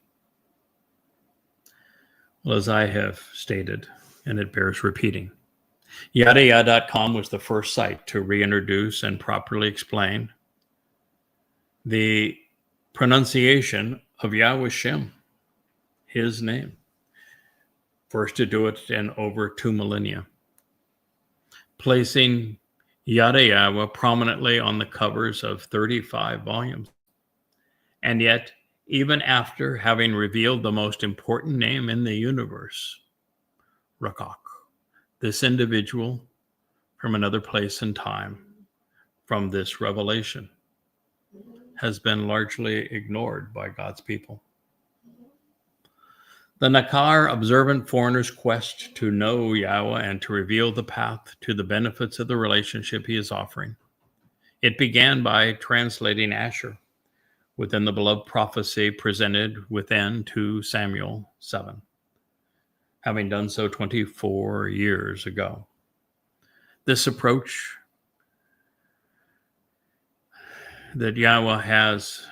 Speaker 1: Well, as I have stated, and it bears repeating, YadaYah.com was the first site to reintroduce and properly explain the pronunciation of Yahweh Shem, his name. first to do it in over 2 millennia, placing YadaYahowah prominently on the covers of 35 volumes. And yet, even after having revealed the most important name in the universe, Rakak, this individual from another place and time, from this revelation, has been largely ignored by God's people. The Nakar observant foreigner's quest to know Yahweh and to reveal the path to the benefits of the relationship he is offering. It began by translating Asher within the beloved prophecy presented within 2 Samuel 7, having done so 24 years ago. This approach that Yahweh has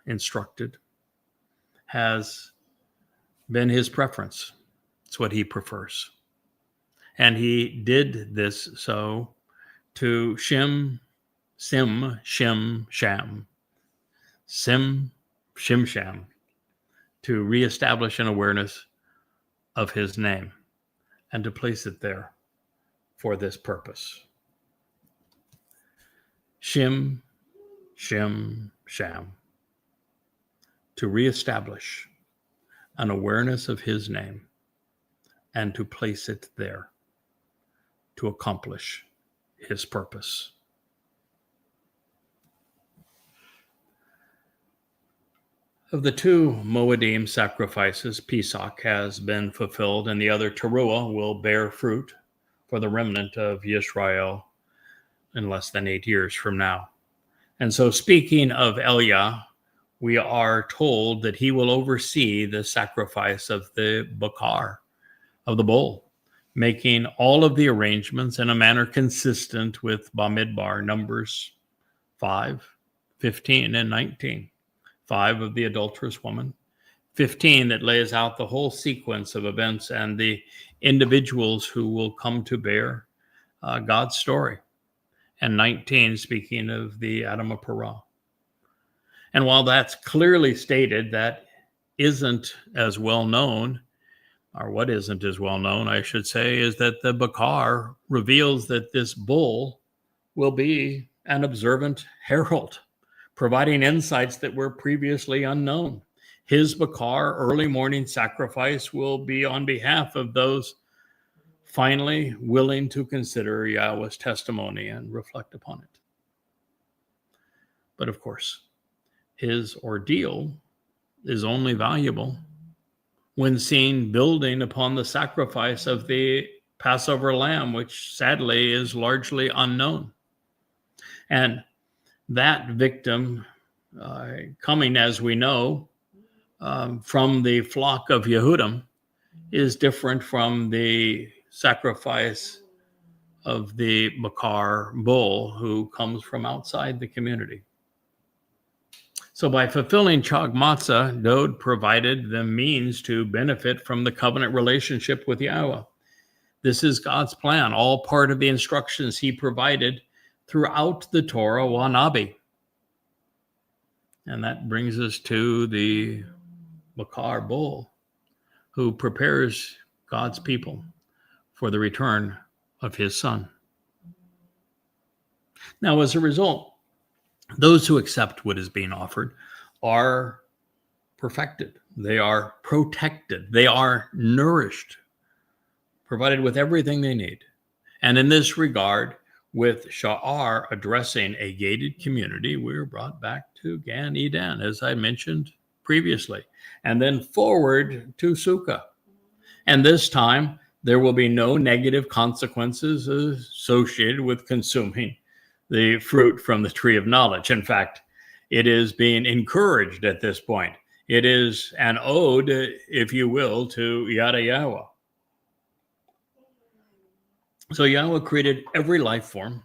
Speaker 1: instructed has been his preference. It's what he prefers. And he did this so to Shim, Sham, to reestablish an awareness of his name and to place it there for this purpose. Shim, Sham, to reestablish an awareness of his name and to place it there to accomplish his purpose. Of the 2 Moedim sacrifices, Pesach has been fulfilled, and the other Towrah will bear fruit for the remnant of Yisrael in less than 8 years from now. And so, speaking of Eliah, we are told that he will oversee the sacrifice of the bakar, of the bull, making all of the arrangements in a manner consistent with Bamidbar, Numbers 5, 15, and 19. 5 of the adulterous woman, 15 that lays out the whole sequence of events and the individuals who will come to bear God's story, and 19 speaking of the Adamah Parah. And while that's clearly stated, that isn't as well known, or what isn't as well known, I should say, is that the Bakar reveals that this bull will be an observant herald, providing insights that were previously unknown. His Bakar early morning sacrifice will be on behalf of those finally willing to consider Yahweh's testimony and reflect upon it. But of course, his ordeal is only valuable when seen building upon the sacrifice of the Passover lamb, which sadly is largely unknown. And that victim coming, as we know, from the flock of Yehudim is different from the sacrifice of the Bakar bull who comes from outside the community. So by fulfilling Chag Matzah, Dowd provided the means to benefit from the covenant relationship with Yahweh. This is God's plan, all part of the instructions he provided throughout the Torah Wanabi. And that brings us to the Bakar bull, who prepares God's people for the return of his son. Now, as a result, those who accept what is being offered are perfected. They are protected. They are nourished, provided with everything they need. And in this regard, with Sha'ar addressing a gated community, we're brought back to Gan Eden, as I mentioned previously, and then forward to Sukkah. And this time, there will be no negative consequences associated with consuming the fruit from the tree of knowledge. In fact, it is being encouraged at this point. It is an ode, if you will, to YadaYahowah. So Yahweh created every life form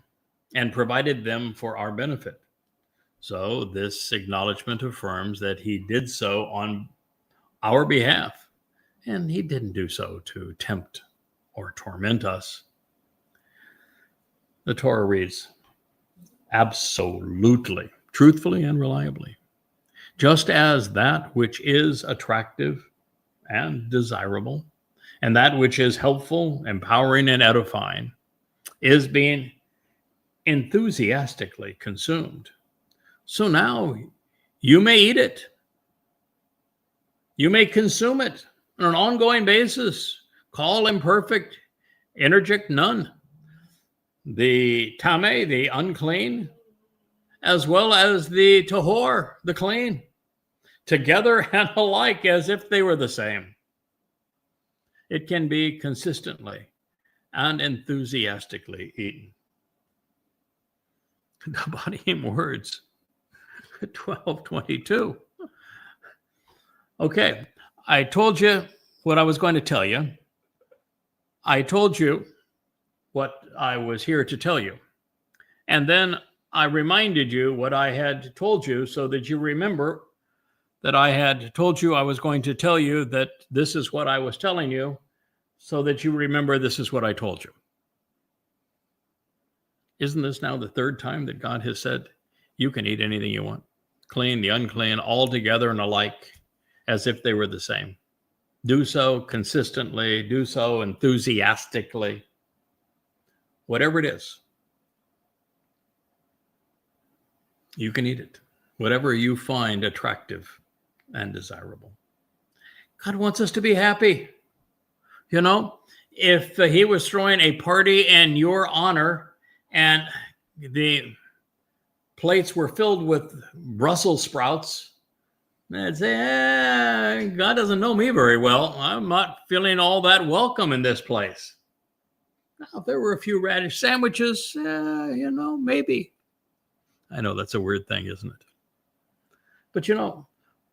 Speaker 1: and provided them for our benefit. So this acknowledgement affirms that he did so on our behalf, and he didn't do so to tempt or torment us. The Torah reads, absolutely, truthfully, and reliably, just as that which is attractive and desirable and that which is helpful, empowering, and edifying is being enthusiastically consumed. So now you may eat it. You may consume it on an ongoing basis. Call imperfect, interject none. The tameh, the unclean, as well as the tahor, the clean, together and alike as if they were the same. It can be consistently and enthusiastically eaten. Dabarim words, 12:22. Okay, I told you what I was going to tell you. I told you what I was here to tell you. And then I reminded you what I had told you so that you remember that I had told you I was going to tell you that this is what I was telling you so that you remember this is what I told you. Isn't this now the third time that God has said, you can eat anything you want, clean, the unclean, all together and alike, as if they were the same. Do so consistently, do so enthusiastically, whatever it is. You can eat it, whatever you find attractive and desirable. God wants us to be happy. You know, if he was throwing a party in your honor and the plates were filled with Brussels sprouts, I'd say, God doesn't know me very well. I'm not feeling all that welcome in this place. Now, if there were a few radish sandwiches, maybe. I know that's a weird thing, isn't it? But,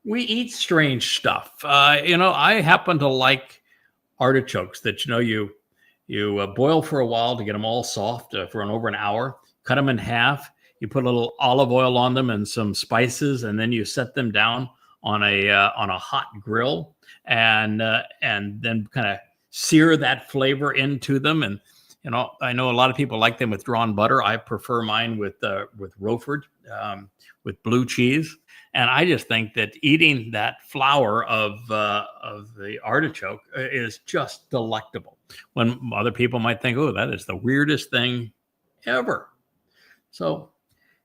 Speaker 1: we eat strange stuff. I happen to like artichokes that, you boil for a while to get them all soft for over an hour, cut them in half. You put a little olive oil on them and some spices, and then you set them down on a hot grill, and then kind of sear that flavor into them. And I know a lot of people like them with drawn butter. I prefer mine with Roquefort, with blue cheese. And I just think that eating that flour of the artichoke is just delectable. When other people might think, oh, that is the weirdest thing ever. So,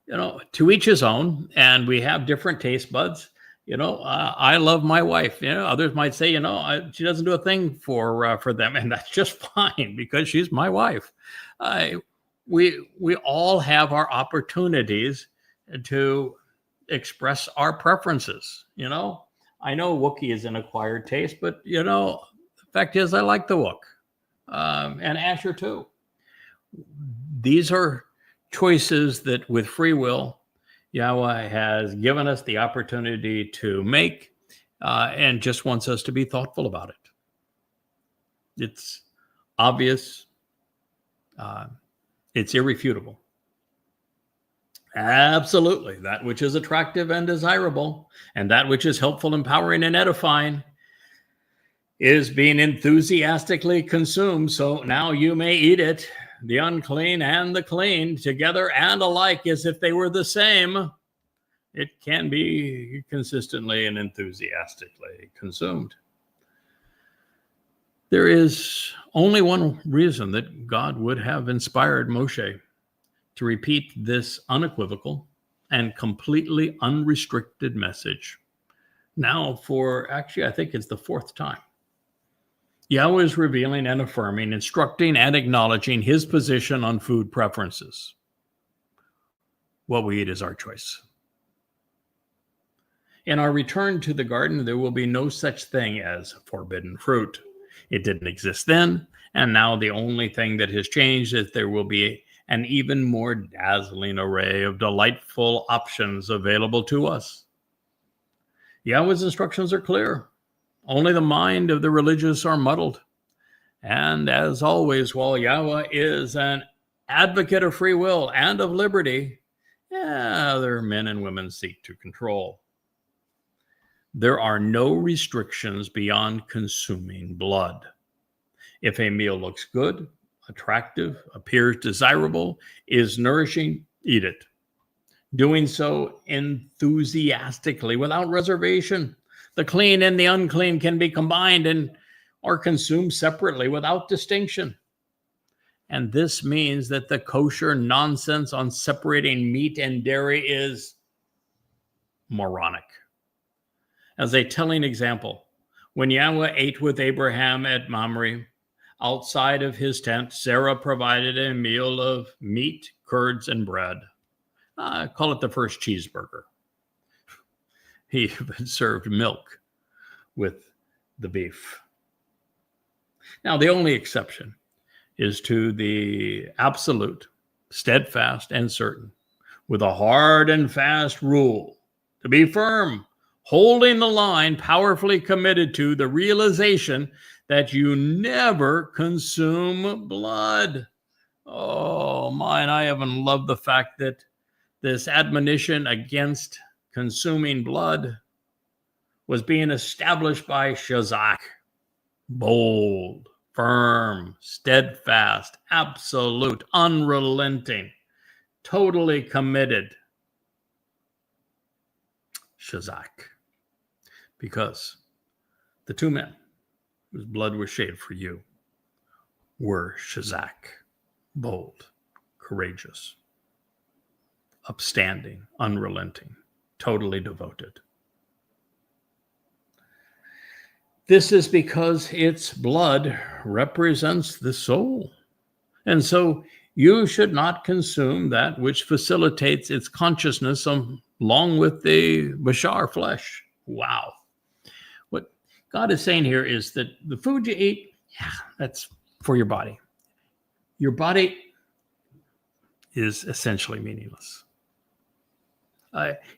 Speaker 1: to each his own, and we have different taste buds. I love my wife. Others might say, she doesn't do a thing for them, and that's just fine because she's my wife. We all have our opportunities to express our preferences. I know Wookiee is an acquired taste, but the fact is, I like the Wook, and Asher too. These are choices that, with free will, Yahweh has given us the opportunity to make, and just wants us to be thoughtful about it. It's obvious. It's irrefutable. Absolutely. That which is attractive and desirable, and that which is helpful, empowering, and edifying is being enthusiastically consumed. So now you may eat it, the unclean and the clean, together and alike as if they were the same. It can be consistently and enthusiastically consumed. There is only one reason that God would have inspired Moshe to repeat this unequivocal and completely unrestricted message. Now for, actually, I think it's the fourth time. Yahweh is revealing and affirming, instructing and acknowledging his position on food preferences. What we eat is our choice. In our return to the garden, there will be no such thing as forbidden fruit. It didn't exist then, and now the only thing that has changed is there will be an even more dazzling array of delightful options available to us. Yahweh's instructions are clear. Only the mind of the religious are muddled. And as always, while Yahweh is an advocate of free will and of liberty, other men and women seek to control. There are no restrictions beyond consuming blood. If a meal looks good, attractive, appears desirable, is nourishing, eat it. Doing so enthusiastically, without reservation. The clean and the unclean can be combined, and are consumed separately without distinction. And this means that the kosher nonsense on separating meat and dairy is moronic. As a telling example, when Yahweh ate with Abraham at Mamre, outside of his tent, Sarah provided a meal of meat, curds, and bread. Call it the first cheeseburger. He even served milk with the beef. Now, the only exception is to the absolute, steadfast, and certain, with a hard and fast rule to be firm, holding the line, powerfully committed to the realization that you never consume blood. Oh, mine, I even love the fact that this admonition against consuming blood was being established by Shazak. Bold, firm, steadfast, absolute, unrelenting, totally committed. Shazak. Because the two men whose blood was shed for you were Shazak. Bold, courageous, upstanding, unrelenting, totally devoted. This is because its blood represents the soul. And so you should not consume that which facilitates its consciousness along with the bashar flesh. Wow. What God is saying here is that the food you eat, that's for your body. Your body is essentially meaningless.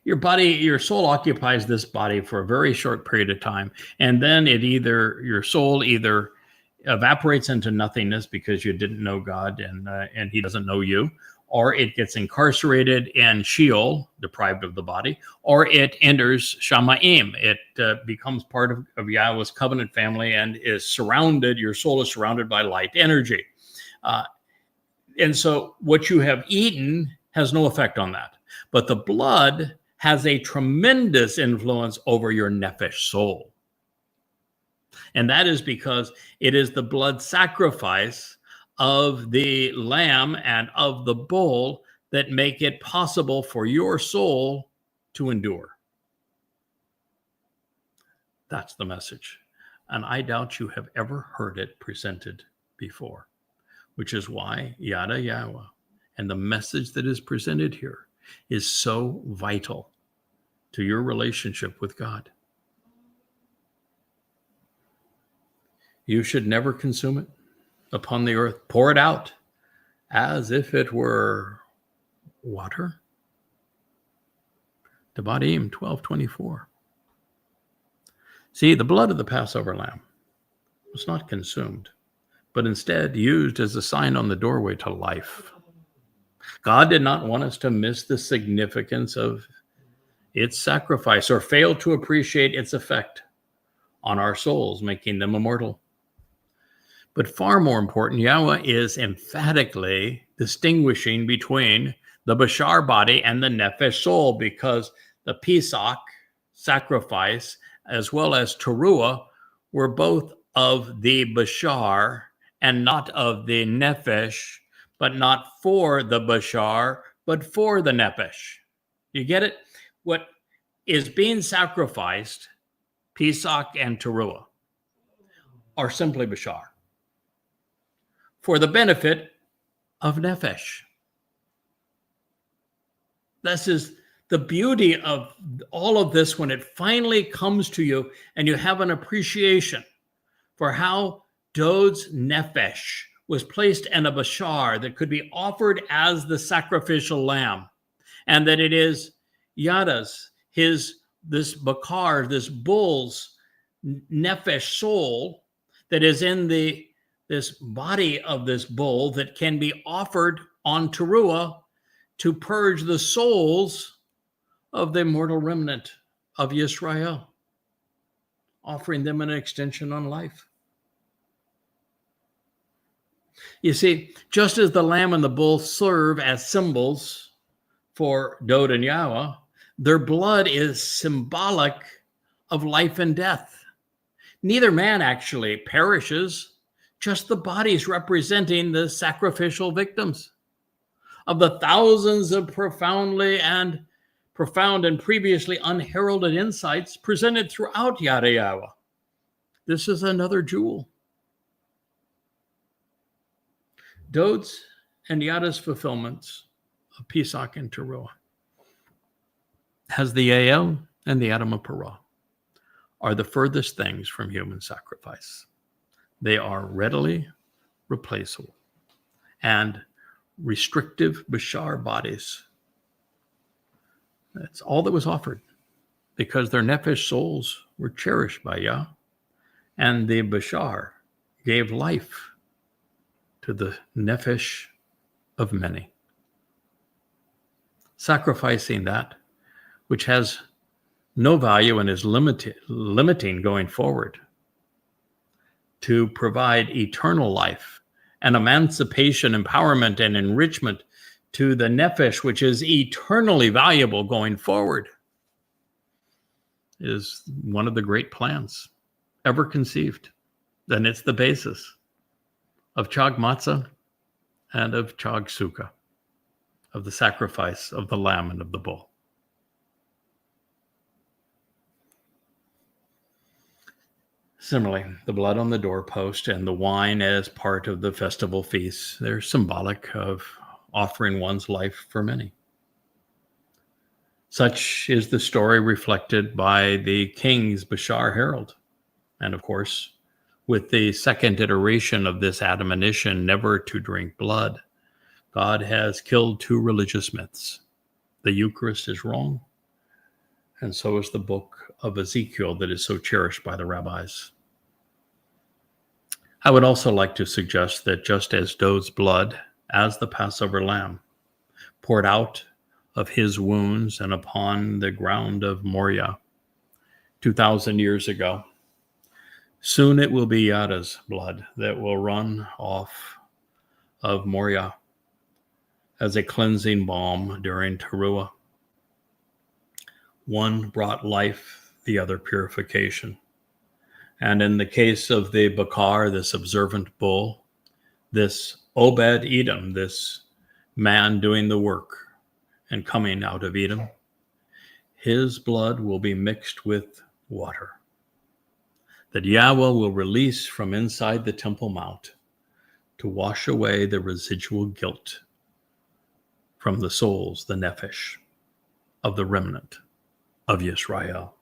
Speaker 1: Your soul occupies this body for a very short period of time, and then your soul either evaporates into nothingness because you didn't know God and He doesn't know you, or it gets incarcerated in Sheol, deprived of the body, or it enters Shamayim. It becomes part of Yahweh's covenant family and your soul is surrounded by light energy. And so what you have eaten has no effect on that. But the blood has a tremendous influence over your nephesh soul. And that is because it is the blood sacrifice of the lamb and of the bull that make it possible for your soul to endure. That's the message. And I doubt you have ever heard it presented before, which is why YadaYahowah and the message that is presented here is so vital to your relationship with God. You should never consume it upon the earth. Pour it out as if it were water. Dabarim 12:24. See, the blood of the Passover lamb was not consumed, but instead used as a sign on the doorway to life. God did not want us to miss the significance of its sacrifice or fail to appreciate its effect on our souls, making them immortal. But far more important, Yahweh is emphatically distinguishing between the bashar body and the nephesh soul, because the Pesach sacrifice as well as Towrah were both of the bashar and not of the nephesh, but not for the bashar, but for the nephesh. You get it? What is being sacrificed, Pesach and Towrah, are simply bashar for the benefit of nephesh. This is the beauty of all of this when it finally comes to you and you have an appreciation for how Dowd's nephesh was placed in a bashar that could be offered as the sacrificial lamb, and that it is Yada's, this bakar, this bull's nephesh soul that is in this body of this bull that can be offered on Towrah to purge the souls of the mortal remnant of Yisrael, offering them an extension on life. You see, just as the lamb and the bull serve as symbols for Dowd and Yahweh, their blood is symbolic of life and death, Neither man actually perishes, just the bodies representing the sacrificial victims. Of the thousands of profound and previously unheralded insights presented throughout YadaYahowah, this is another jewel. Dowd's and Yada's fulfillments of Pesach and Towrah, as the Yael and the Adam of Parah, are the furthest things from human sacrifice. They are readily replaceable and restrictive Bashar bodies. That's all that was offered, because their nephesh souls were cherished by Yah, and the Bashar gave life to the nephesh of many, sacrificing that which has no value and is limiting going forward to provide eternal life and emancipation, empowerment, and enrichment to the nephesh, which is eternally valuable going forward, is one of the great plans ever conceived. And it's the basis of Chag Matzah and of Chag Sukkah, of the sacrifice of the lamb and of the bull. Similarly, the blood on the doorpost and the wine as part of the festival feasts, they're symbolic of offering one's life for many. Such is the story reflected by the king's Bashar herald. And of course, with the second iteration of this admonition never to drink blood, God has killed two religious myths. The Eucharist is wrong, and so is the book of Ezekiel that is so cherished by the rabbis. I would also like to suggest that just as Dowd's blood, as the Passover lamb, poured out of his wounds and upon the ground of Moriah 2,000 years ago, soon it will be Yada's blood that will run off of Moriah as a cleansing balm during Towrah. One brought life, the other purification. And in the case of the Bakar, this observant bull, this Obed Edom, this man doing the work and coming out of Edom, his blood will be mixed with water that Yahweh will release from inside the Temple Mount to wash away the residual guilt from the souls, the nephesh, of the remnant of Yisrael.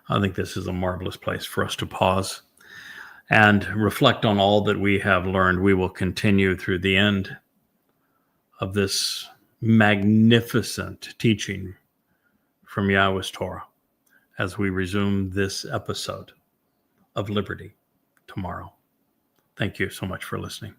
Speaker 1: I think this is a marvelous place for us to pause and reflect on all that we have learned. We will continue through the end of this magnificent teaching from Yahweh's Torah as we resume this episode of Liberty tomorrow. Thank you so much for listening.